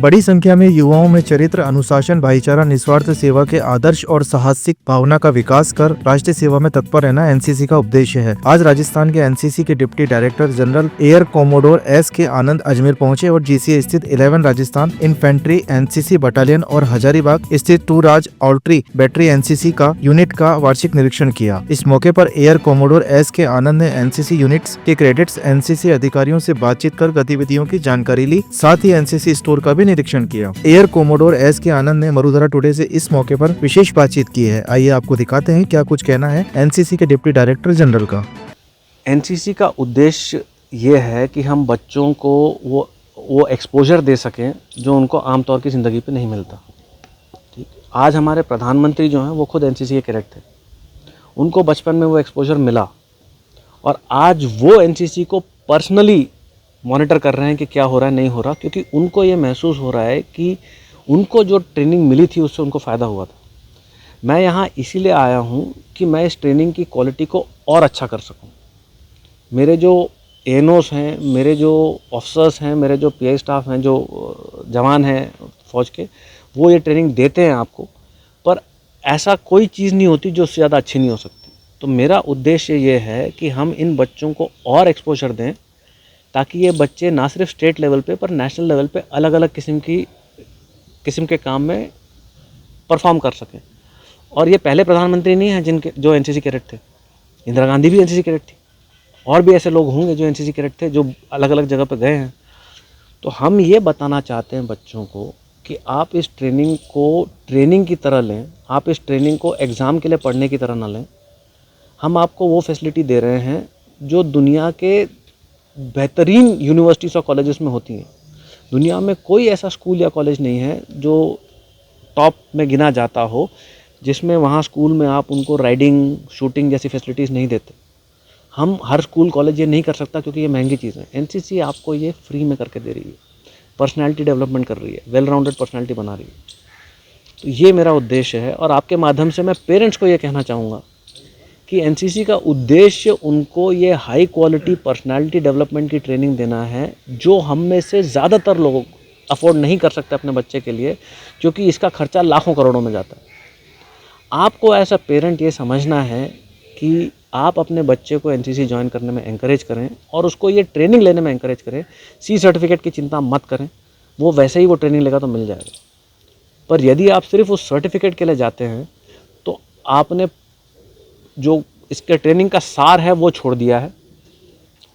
बड़ी संख्या में युवाओं में चरित्र, अनुशासन, भाईचारा, निस्वार्थ सेवा के आदर्श और साहसिक भावना का विकास कर राष्ट्रीय सेवा में तत्पर रहना एनसीसी का उद्देश्य है। आज राजस्थान के एनसीसी के deputy director general air commodore S के आनंद अजमेर पहुंचे और जीसीए स्थित 11 राजस्थान इन्फेंट्री एनसीसी बटालियन और हजारीबाग स्थित 2 राज आउटरी बैटरी एनसीसी का यूनिट का वार्षिक निरीक्षण किया। इस मौके पर एयर कोमोडोर एस के आनंद ने एनसीसी यूनिट्स के क्रेडिट्स, एनसीसी अधिकारियों से बातचीत कर गतिविधियों की जानकारी ली, साथ ही एनसीसी स्टोर का भी निरीक्षण किया। एयर कोमोडोर एस के आनंद ने मरुधरा टुडे से इस मौके पर विशेष बातचीत की है। आइए आपको दिखाते हैं क्या कुछ कहना है एनसीसी के डिप्टी डायरेक्टर जनरल का। एनसीसी का उद्देश्य ये है कि हम बच्चों को वो एक्सपोजर दे सकें जो उनको आमतौर की ज़िंदगी पे नहीं मिलता। ठीक, आज हमारे प्रधानमंत्री जो हैं वो खुद एनसीसी के कैडेट थे, उनको बचपन में वो एक्सपोजर मिला और आज वो एनसीसी को पर्सनली मॉनिटर कर रहे हैं कि क्या हो रहा है, नहीं हो रहा, क्योंकि उनको ये महसूस हो रहा है कि उनको जो ट्रेनिंग मिली थी उससे उनको फ़ायदा हुआ था। मैं यहाँ इसीलिए आया हूँ कि मैं इस ट्रेनिंग की क्वालिटी को और अच्छा कर सकूँ। मेरे जो एनओस हैं, मेरे जो ऑफिसर्स हैं, मेरे जो पीआई स्टाफ हैं, जो जवान हैं फ़ौज के, वो ये ट्रेनिंग देते हैं आपको, पर ऐसा कोई चीज़ नहीं होती जो उससे ज़्यादा अच्छी नहीं हो सकती। तो मेरा उद्देश्य ये है कि हम इन बच्चों को और एक्सपोजर दें ताकि ये बच्चे ना सिर्फ स्टेट लेवल पे पर नेशनल लेवल पे अलग अलग किस्म के काम में परफॉर्म कर सकें। और ये पहले प्रधानमंत्री नहीं हैं जो एनसीसी कैडेट थे। इंदिरा गांधी भी एनसीसी कैडेट थी, और भी ऐसे लोग होंगे जो एनसीसी कैडेट थे जो अलग अलग जगह पर गए हैं। तो हम ये बताना चाहते हैं बच्चों को कि आप इस ट्रेनिंग को ट्रेनिंग की तरह लें, आप इस ट्रेनिंग को एग्ज़ाम के लिए पढ़ने की तरह ना लें। हम आपको वो फैसिलिटी दे रहे हैं जो दुनिया के बेहतरीन यूनिवर्सिटीज़ और कॉलेजेस में होती हैं। दुनिया में कोई ऐसा स्कूल या कॉलेज नहीं है जो टॉप में गिना जाता हो जिसमें वहाँ स्कूल में आप उनको राइडिंग, शूटिंग जैसी फैसिलिटीज़ नहीं देते। हम हर स्कूल कॉलेज ये नहीं कर सकता क्योंकि ये महंगी चीज़ है। एनसीसी आपको ये फ्री में करके दे रही है, पर्सनैलिटी डेवलपमेंट कर रही है, वेल राउंडेड पर्सनैलिटी बना रही है। तो ये मेरा उद्देश्य है और आपके माध्यम से मैं पेरेंट्स को ये कहना चाहूँगा कि एनसीसी का उद्देश्य उनको ये हाई क्वालिटी पर्सनालिटी डेवलपमेंट की ट्रेनिंग देना है जो हम में से ज़्यादातर लोग अफोर्ड नहीं कर सकते अपने बच्चे के लिए, क्योंकि इसका खर्चा लाखों करोड़ों में जाता है। आपको एज अ पेरेंट ये समझना है कि आप अपने बच्चे को एनसीसी ज्वाइन करने में एंकरेज करें और उसको ये ट्रेनिंग लेने में एंकरेज करें। सी सर्टिफिकेट की चिंता मत करें, वो वैसे ही वो ट्रेनिंग लेगा तो मिल जाएगा। पर यदि आप सिर्फ उस सर्टिफिकेट के लिए जाते हैं तो आपने जो इसके ट्रेनिंग का सार है वो छोड़ दिया है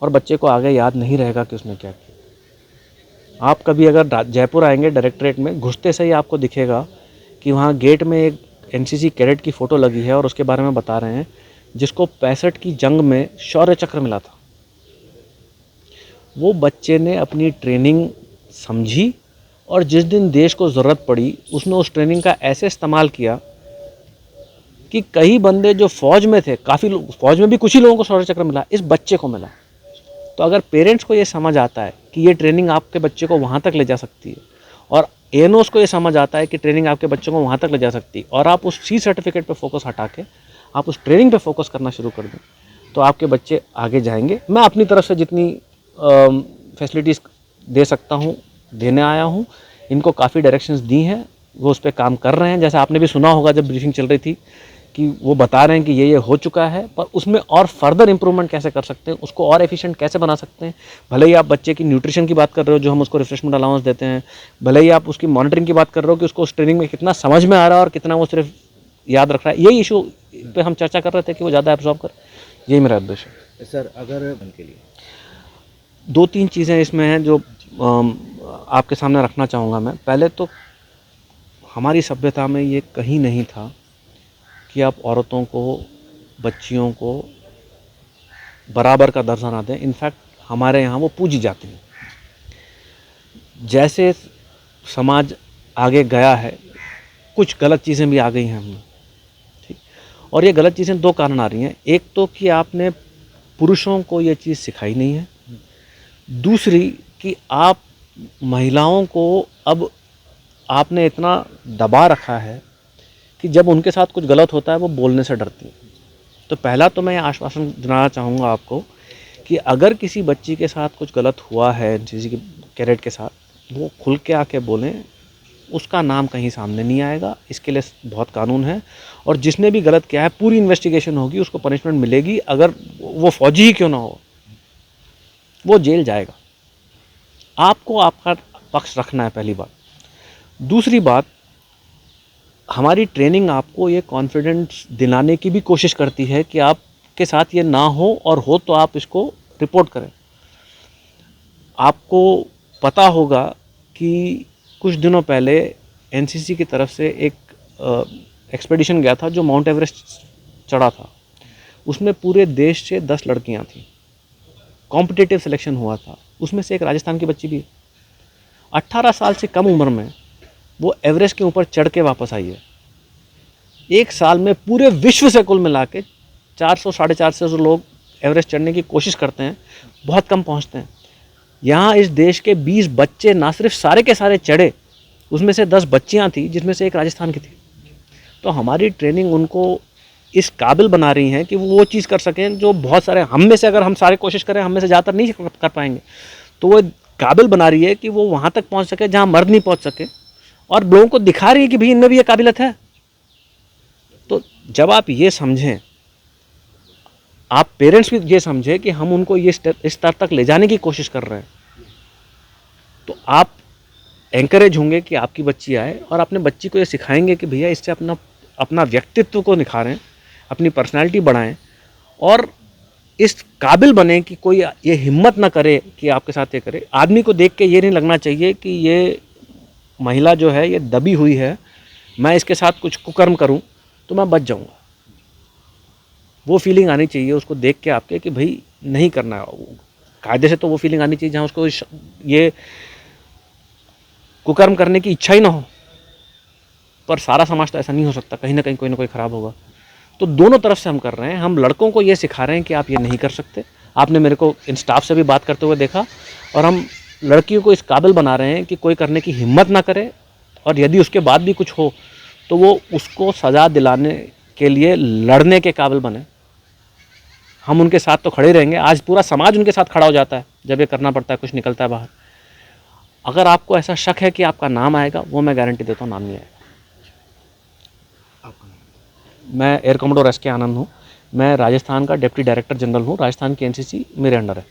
और बच्चे को आगे याद नहीं रहेगा कि उसने क्या किया। आप कभी अगर जयपुर आएंगे डायरेक्टरेट में, घुसते से ही आपको दिखेगा कि वहाँ गेट में एक एनसीसी कैडेट की फ़ोटो लगी है और उसके बारे में बता रहे हैं जिसको 65 की जंग में शौर्य चक्र मिला था। वो बच्चे ने अपनी ट्रेनिंग समझी और जिस दिन देश को ज़रूरत पड़ी उसने उस ट्रेनिंग का ऐसे इस्तेमाल किया कि कई बंदे जो फ़ौज में थे, काफ़ी लोग फ़ौज में भी कुछ ही लोगों को शौर्य चक्र मिला, इस बच्चे को मिला। तो अगर पेरेंट्स को ये समझ आता है कि ये ट्रेनिंग आपके बच्चे को वहाँ तक ले जा सकती है और एएनओस को ये समझ आता है कि ट्रेनिंग आपके बच्चों को वहाँ तक ले जा सकती है और आप उस सी सर्टिफिकेट पे फोकस हटा के आप उस ट्रेनिंग पे फोकस करना शुरू कर दें, तो आपके बच्चे आगे जाएंगे। मैं अपनी तरफ से जितनी फैसिलिटीज़ दे सकता हूँ देने आया हूँ। इनको काफ़ी डायरेक्शंस दी हैं, वो उस पर काम कर रहे हैं। जैसे आपने भी सुना होगा जब ब्रीफिंग चल रही थी कि वो बता रहे हैं कि ये हो चुका है, पर उसमें और फर्दर इंप्रूवमेंट कैसे कर सकते हैं, उसको और एफिशिएंट कैसे बना सकते हैं। भले ही आप बच्चे की न्यूट्रिशन की बात कर रहे हो जो हम उसको रिफ्रेशमेंट अलाउंस देते हैं, भले ही आप उसकी मॉनिटरिंग की बात कर रहे हो कि उसको उस ट्रेनिंग में कितना समझ में आ रहा है और कितना वो सिर्फ याद रख रहा है। यही इशू पे हम चर्चा कर रहे थे कि वो ज़्यादा एब्जॉर्ब कर। यही मेरा उद्देश्य है। सर, अगर उनके लिए 2-3 चीज़ें इसमें हैं जो आपके सामने रखना चाहूँगा मैं। पहले तो हमारी सभ्यता में ये कहीं नहीं था कि आप औरतों को, बच्चियों को बराबर का दर्जा ना दें। इनफैक्ट हमारे यहाँ वो पूजी जाती हैं। जैसे समाज आगे गया है, कुछ गलत चीज़ें भी आ गई हैं हमें, ठीक। और ये गलत चीज़ें 2 कारण आ रही हैं। एक तो कि आपने पुरुषों को ये चीज़ सिखाई नहीं है, दूसरी कि आप महिलाओं को अब आपने इतना दबा रखा है कि जब उनके साथ कुछ गलत होता है वो बोलने से डरती हैं। तो पहला तो मैं ये आश्वासन दिलाना चाहूँगा आपको कि अगर किसी बच्ची के साथ कुछ गलत हुआ है एनसीसी के कैडेट के साथ, वो खुल के आके बोलें, उसका नाम कहीं सामने नहीं आएगा। इसके लिए बहुत कानून है, और जिसने भी गलत किया है पूरी इन्वेस्टिगेशन होगी, उसको पनिशमेंट मिलेगी। अगर वो फौजी ही क्यों ना हो, वो जेल जाएगा। आपको आपका पक्ष रखना है, पहली बात। दूसरी बात, हमारी ट्रेनिंग आपको ये कॉन्फिडेंस दिलाने की भी कोशिश करती है कि आपके साथ ये ना हो, और हो तो आप इसको रिपोर्ट करें। आपको पता होगा कि कुछ दिनों पहले एनसीसी की तरफ से एक एक्सपेडिशन गया था जो माउंट एवरेस्ट चढ़ा था। उसमें पूरे देश से 10 लड़कियां थीं। कॉम्पिटिटिव सिलेक्शन हुआ था, उसमें से एक राजस्थान की बच्ची भी है। 18 साल से कम उम्र में वो एवरेस्ट के ऊपर चढ़ के वापस आई है। एक साल में पूरे विश्व से कुल मिला के 400 साढ़े 400 लोग एवरेस्ट चढ़ने की कोशिश करते हैं, बहुत कम पहुंचते हैं। यहाँ इस देश के 20 बच्चे ना सिर्फ सारे के सारे चढ़े, उसमें से 10 बच्चियाँ थी जिसमें से एक राजस्थान की थी। तो हमारी ट्रेनिंग उनको इस काबिल बना रही है कि वो चीज़ कर सकें जो बहुत सारे हम में से, अगर हम सारे कोशिश करें, हम में से ज़्यादातर नहीं कर पाएंगे। तो वो काबिल बना रही है कि वो वहाँ तक पहुँच सके जहाँ मर्द नहीं पहुँच सके, और लोगों को दिखा रही है कि भाई इनमें भी ये काबिलियत है। तो जब आप ये समझें, आप पेरेंट्स भी ये समझें कि हम उनको ये इस स्तर तक ले जाने की कोशिश कर रहे हैं, तो आप एंकरेज होंगे कि आपकी बच्ची आए, और अपने बच्ची को ये सिखाएंगे कि भैया इससे अपना व्यक्तित्व को निखारें, अपनी पर्सनालिटी बढ़ाएं, और इस काबिल बने कि कोई ये हिम्मत ना करे कि आपके साथ ये करे। आदमी को देख के ये नहीं लगना चाहिए कि ये महिला जो है ये दबी हुई है, मैं इसके साथ कुछ कुकर्म करूं तो मैं बच जाऊंगा। वो फीलिंग आनी चाहिए उसको देख के आपके कि भाई नहीं करना। कायदे से तो वो फीलिंग आनी चाहिए जहाँ उसको ये कुकर्म करने की इच्छा ही ना हो, पर सारा समाज तो ऐसा नहीं हो सकता, कहीं ना कहीं कोई ना कोई ख़राब होगा। तो दोनों तरफ से हम कर रहे हैं। हम लड़कों को ये सिखा रहे हैं कि आप ये नहीं कर सकते। आपने मेरे को इन स्टाफ से भी बात करते हुए देखा, और हम लड़कियों को इस काबिल बना रहे हैं कि कोई करने की हिम्मत ना करे, और यदि उसके बाद भी कुछ हो तो वो उसको सज़ा दिलाने के लिए लड़ने के काबिल बने। हम उनके साथ तो खड़े रहेंगे। आज पूरा समाज उनके साथ खड़ा हो जाता है जब ये करना पड़ता है, कुछ निकलता है बाहर। अगर आपको ऐसा शक है कि आपका नाम आएगा, वो मैं गारंटी देता हूँ नाम नहीं आएगा। मैं एयर कमोडोर एस के आनंद हूँ। मैं राजस्थान का डिप्टी डायरेक्टर जनरल हूँ। राजस्थान की एनसीसी मेरे अंडर है।